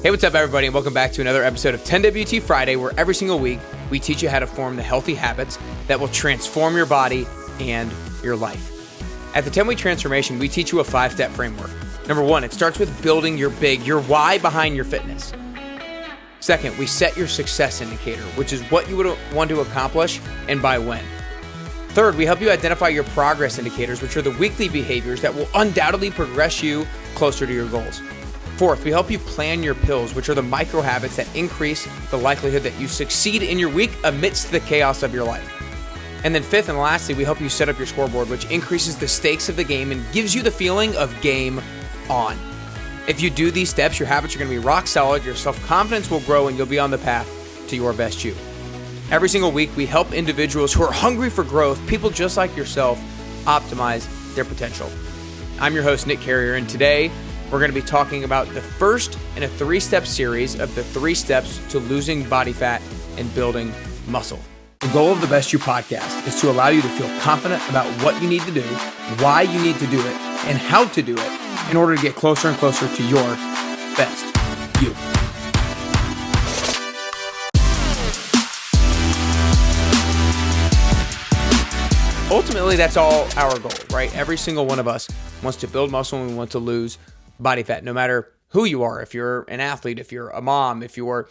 Hey, what's up, everybody, and welcome back to another episode of 10WT Friday, where every single week we teach you how to form the healthy habits that will transform your body and your life. At the 10-Week Transformation, we teach you a 5-step framework. Number 1, it starts with building your why behind your fitness. Second, we set your success indicator, which is what you would want to accomplish and by when. Third, we help you identify your progress indicators, which are the weekly behaviors that will undoubtedly progress you closer to your goals. Fourth, we help you plan your pills, which are the micro habits that increase the likelihood that you succeed in your week amidst the chaos of your life. And then fifth and lastly, we help you set up your scoreboard, which increases the stakes of the game and gives you the feeling of game on. If you do these steps, your habits are going to be rock solid, your self-confidence will grow, and you'll be on the path to your best you. Every single week, we help individuals who are hungry for growth, people just like yourself, optimize their potential. I'm your host, Nick Carrier, and today we're going to be talking about the first in a 3-step series of the 3 steps to losing body fat and building muscle. The goal of the Best You podcast is to allow you to feel confident about what you need to do, why you need to do it, and how to do it in order to get closer and closer to your best you. Ultimately, that's all our goal, right? Every single one of us wants to build muscle and we want to lose body fat, no matter who you are. If you're an athlete, if you're a mom, if you're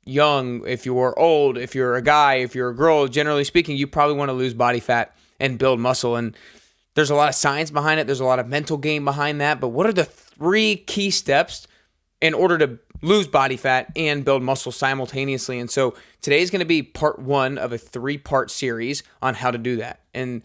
young, if you're old, if you're a guy, if you're a girl, generally speaking, you probably want to lose body fat and build muscle. And there's a lot of science behind it. There's a lot of mental game behind that. But what are the 3 key steps in order to lose body fat and build muscle simultaneously? And so today is going to be part 1 of a 3-part series on how to do that. And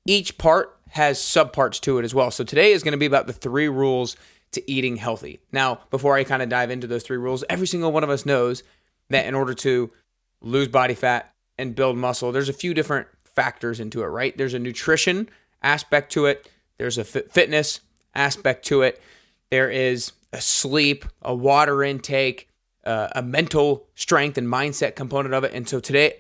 each part has subparts to it as well. So today is going to be about the 3 rules to eating healthy. Now, before I kind of dive into those 3 rules, every single one of us knows that in order to lose body fat and build muscle, there's a few different factors into it, right? There's a nutrition aspect to it. There's a fitness aspect to it. There is a sleep, a water intake, a mental strength and mindset component of it. And so today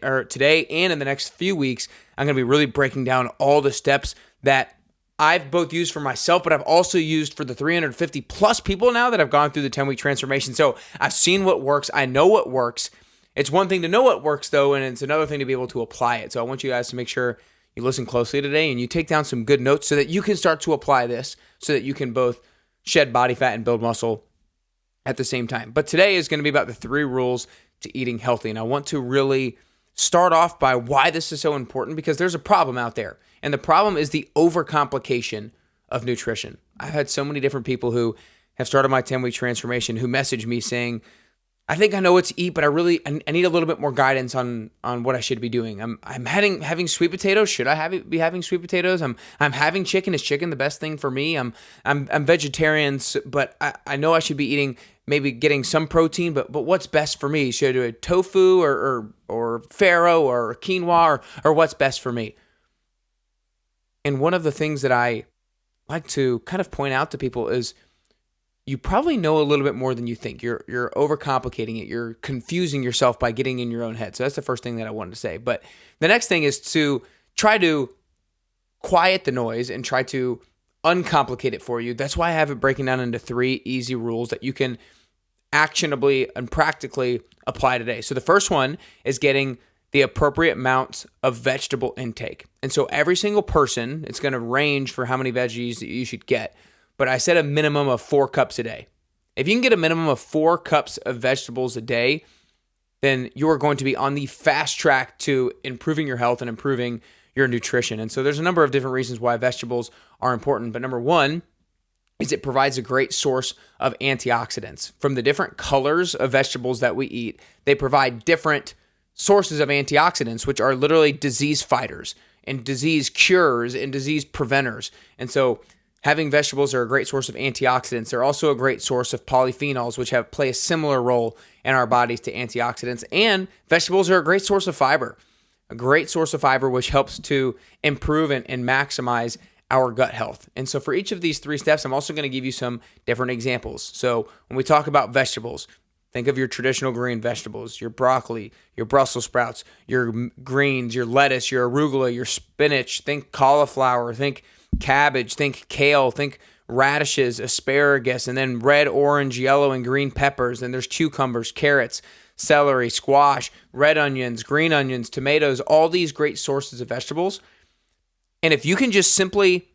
and in the next few weeks, I'm going to be really breaking down all the steps that I've both used for myself, but I've also used for the 350 plus people now that have gone through the 10-week transformation. So I've seen what works. I know what works. It's one thing to know what works though, and it's another thing to be able to apply it. So I want you guys to make sure you listen closely today and you take down some good notes so that you can start to apply this so that you can both shed body fat and build muscle at the same time. But today is going to be about the 3 rules to eating healthy. And I want to really start off by why this is so important, because there's a problem out there. And the problem is the overcomplication of nutrition. I've had so many different people who have started my 10-week transformation who message me saying, I think I know what to eat, but I need a little bit more guidance on what I should be doing. I'm having sweet potatoes. Should I be having sweet potatoes? I'm having chicken. Is chicken the best thing for me? I'm vegetarian, but I know I should be eating, maybe getting some protein, but what's best for me? Should I do a tofu or farro or quinoa or what's best for me? And one of the things that I like to kind of point out to people is you probably know a little bit more than you think. You're overcomplicating it. You're confusing yourself by getting in your own head. So that's the first thing that I wanted to say. But the next thing is to try to quiet the noise and try to uncomplicate it for you. That's why I have it breaking down into 3 easy rules that you can actionably and practically apply today. So the first one is getting the appropriate amounts of vegetable intake. And so every single person, it's going to range for how many veggies that you should get. But I said a minimum of 4 cups a day. If you can get a minimum of 4 cups of vegetables a day, then you are going to be on the fast track to improving your health and improving your nutrition. And so there's a number of different reasons why vegetables are important. But number 1 is it provides a great source of antioxidants. From the different colors of vegetables that we eat, they provide different sources of antioxidants, which are literally disease fighters and disease cures and disease preventers. And so having vegetables are a great source of antioxidants. They're also a great source of polyphenols, which play a similar role in our bodies to antioxidants. And vegetables are a great source of fiber, which helps to improve and maximize our gut health. And so for each of these 3 steps, I'm also going to give you some different examples. So when we talk about vegetables, think of your traditional green vegetables, your broccoli, your Brussels sprouts, your greens, your lettuce, your arugula, your spinach. Think cauliflower, think cabbage, think kale, think radishes, asparagus, and then red, orange, yellow, and green peppers. And there's cucumbers, carrots, celery, squash, red onions, green onions, tomatoes, all these great sources of vegetables. And if you can just simply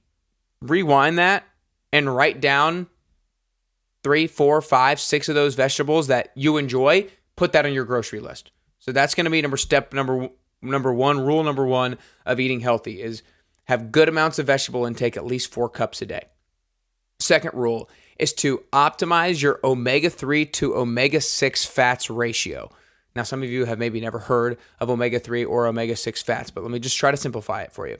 rewind that and write down 3, 4, 5, 6 of those vegetables that you enjoy, put that on your grocery list. So that's going to be number one, rule number one of eating healthy is have good amounts of vegetable intake, at least 4 cups a day. Second rule is to optimize your omega-3 to omega-6 fats ratio. Now, some of you have maybe never heard of omega-3 or omega-6 fats, but let me just try to simplify it for you.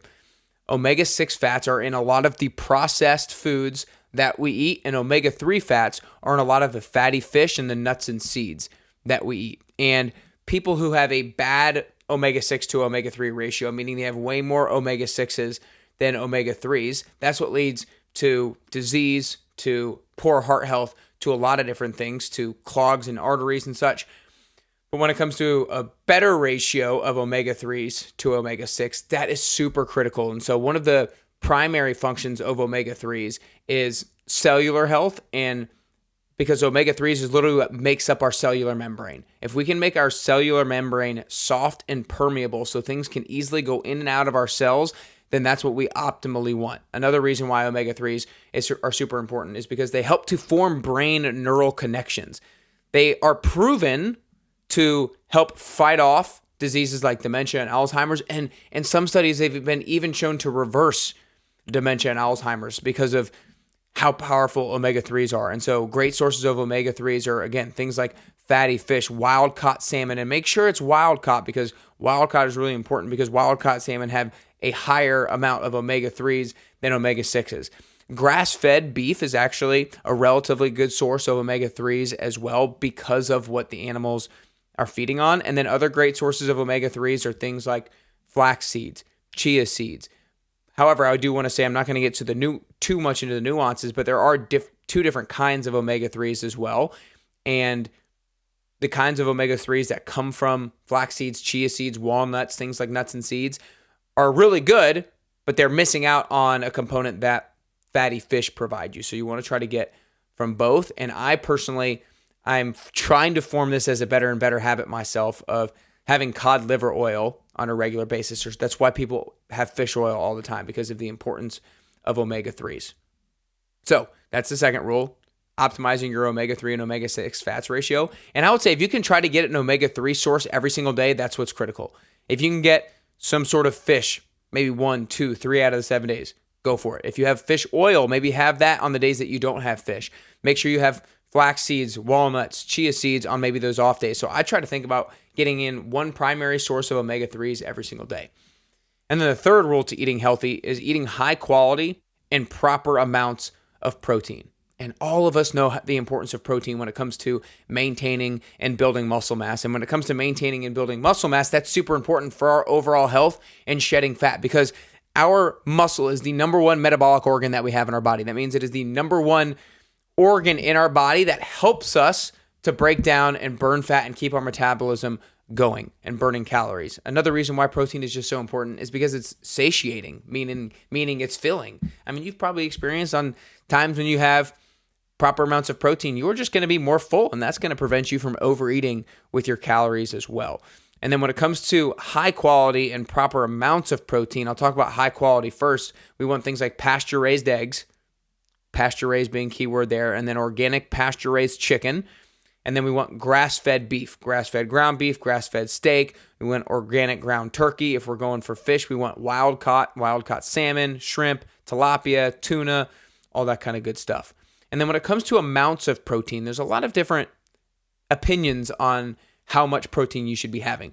Omega-6 fats are in a lot of the processed foods that we eat, and omega-3 fats are in a lot of the fatty fish and the nuts and seeds that we eat. And people who have a bad omega-6 to omega-3 ratio, meaning they have way more omega-6s than omega-3s, that's what leads to disease, to poor heart health, to a lot of different things, to clogs in arteries and such. But when it comes to a better ratio of omega-3s to omega-6, that is super critical. And so one of the primary functions of omega-3s is cellular health, and because omega-3s is literally what makes up our cellular membrane. If we can make our cellular membrane soft and permeable so things can easily go in and out of our cells, then that's what we optimally want. Another reason why omega-3s are super important is because they help to form brain neural connections. They are proven to help fight off diseases like dementia and Alzheimer's, and in some studies they've been even shown to reverse dementia and Alzheimer's because of how powerful omega-3s are. And so great sources of omega-3s are, again, things like fatty fish, wild-caught salmon, and make sure it's wild-caught because wild-caught is really important because wild-caught salmon have a higher amount of omega-3s than omega-6s. Grass-fed beef is actually a relatively good source of omega-3s as well because of what the animals are feeding on. And then other great sources of omega-3s are things like flax seeds, chia seeds. However, I do want to say I'm not going to get to too much into the nuances, but there are 2 different kinds of omega-3s as well. And the kinds of omega-3s that come from flax seeds, chia seeds, walnuts, things like nuts and seeds are really good, but they're missing out on a component that fatty fish provide you. So you want to try to get from both. And I'm trying to form this as a better and better habit myself of having cod liver oil on a regular basis. That's why people have fish oil all the time, because of the importance of omega-3s. So that's the second rule, optimizing your omega-3 and omega-6 fats ratio. And I would say if you can try to get an omega-3 source every single day, that's what's critical. If you can get some sort of fish, maybe 1, 2, 3 out of the 7 days, go for it. If you have fish oil, maybe have that on the days that you don't have fish. Make sure you have flax seeds, walnuts, chia seeds on maybe those off days. So I try to think about getting in one primary source of omega-3s every single day. And then the third rule to eating healthy is eating high quality and proper amounts of protein. And all of us know the importance of protein when it comes to maintaining and building muscle mass. And when it comes to maintaining and building muscle mass, that's super important for our overall health and shedding fat, because our muscle is the number one metabolic organ that we have in our body. That means it is the number one organ in our body that helps us to break down and burn fat and keep our metabolism going and burning calories. Another reason why protein is just so important is because it's satiating, meaning it's filling. I mean, you've probably experienced on times when you have proper amounts of protein, you're just going to be more full, and that's going to prevent you from overeating with your calories as well. And then when it comes to high quality and proper amounts of protein, I'll talk about high quality first. We want things like pasture-raised eggs, pasture-raised being keyword there, and then organic pasture-raised chicken. And then we want grass-fed beef, grass-fed ground beef, grass-fed steak. We want organic ground turkey. If we're going for fish, we want wild-caught salmon, shrimp, tilapia, tuna, all that kind of good stuff. And then when it comes to amounts of protein, there's a lot of different opinions on how much protein you should be having.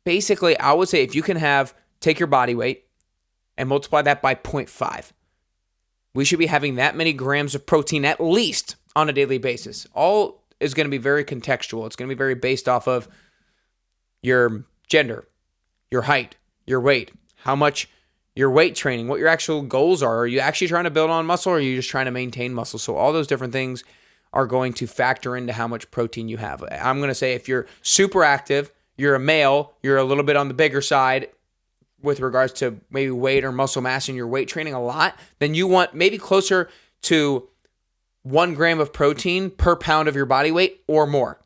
Basically, I would say if you can take your body weight and multiply that by 0.5. We should be having that many grams of protein at least on a daily basis. All is going to be very contextual. It's going to be very based off of your gender, your height, your weight, how much your weight training, what your actual goals are. Are you actually trying to build on muscle, or are you just trying to maintain muscle? So all those different things are going to factor into how much protein you have. I'm going to say if you're super active, you're a male, you're a little bit on the bigger side with regards to maybe weight or muscle mass, and you're weight training a lot, then you want maybe closer to 1 gram of protein per pound of your body weight or more.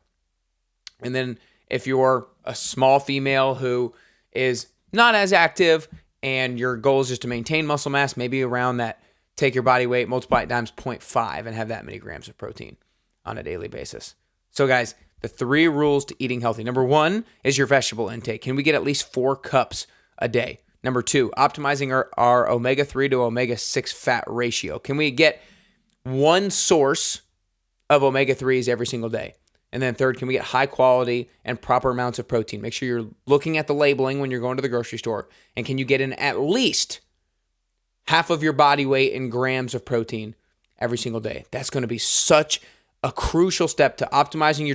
And then if you're a small female who is not as active and your goal is just to maintain muscle mass, maybe around that, take your body weight, multiply it times 0.5 and have that many grams of protein on a daily basis. So guys, the 3 rules to eating healthy. Number 1 is your vegetable intake. Can we get at least 4 cups a day? Number 2, optimizing our omega-3 to omega-6 fat ratio. Can we get 1 source of omega-3s every single day? And then 3rd, can we get high quality and proper amounts of protein? Make sure you're looking at the labeling when you're going to the grocery store. And can you get in at least half of your body weight in grams of protein every single day? That's going to be such a crucial step to optimizing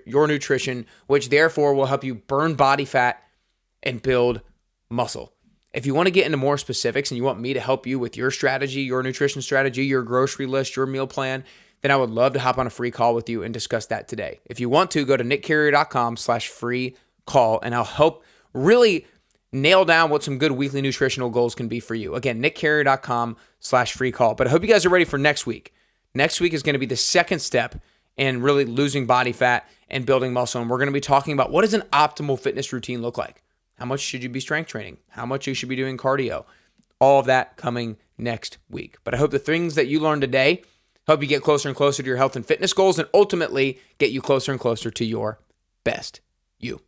your nutrition, which therefore will help you burn body fat and build muscle. If you want to get into more specifics and you want me to help you with your strategy, your nutrition strategy, your grocery list, your meal plan, then I would love to hop on a free call with you and discuss that today. If you want to, go to nickcarrier.com/free call and I'll help really nail down what some good weekly nutritional goals can be for you. Again, nickcarrier.com/free call. But I hope you guys are ready for next week. Next week is going to be the second step in really losing body fat and building muscle. And we're going to be talking about what does an optimal fitness routine look like? How much should you be strength training? How much you should be doing cardio? All of that coming next week. But I hope the things that you learned today help you get closer and closer to your health and fitness goals and ultimately get you closer and closer to your best you.